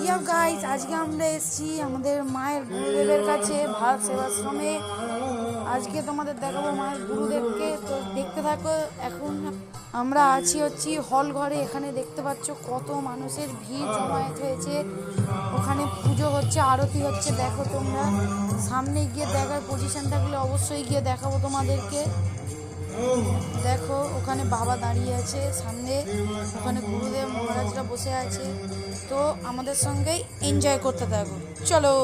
WhatsApp guys, আজকে আমরা এসেছি আমাদের মায়ের গুরুদেবের কাছে ভারত সেবাশ্রমে। আজকে তোমাদের দেখাবো মায়ের গুরুদেবকে, তো দেখতে থাকো। এখন আমরা হচ্ছে হল ঘরে। এখানে দেখতে পাচ্ছ কত মানুষের ভিড় জমায়েত হয়েছে। ওখানে পুজো হচ্ছে, আরতি হচ্ছে। দেখো তোমরা সামনে গিয়ে দেখার পজিশন থাকলে অবশ্যই গিয়ে দেখাবো তোমাদেরকে। দেখো ওখানে বাবা দাঁড়িয়ে আছে সামনে, ওখানে গুরুদেব মহারাজরা বসে আছে। তো আমাদের সঙ্গেই এনজয় করতে থাকো, চলো।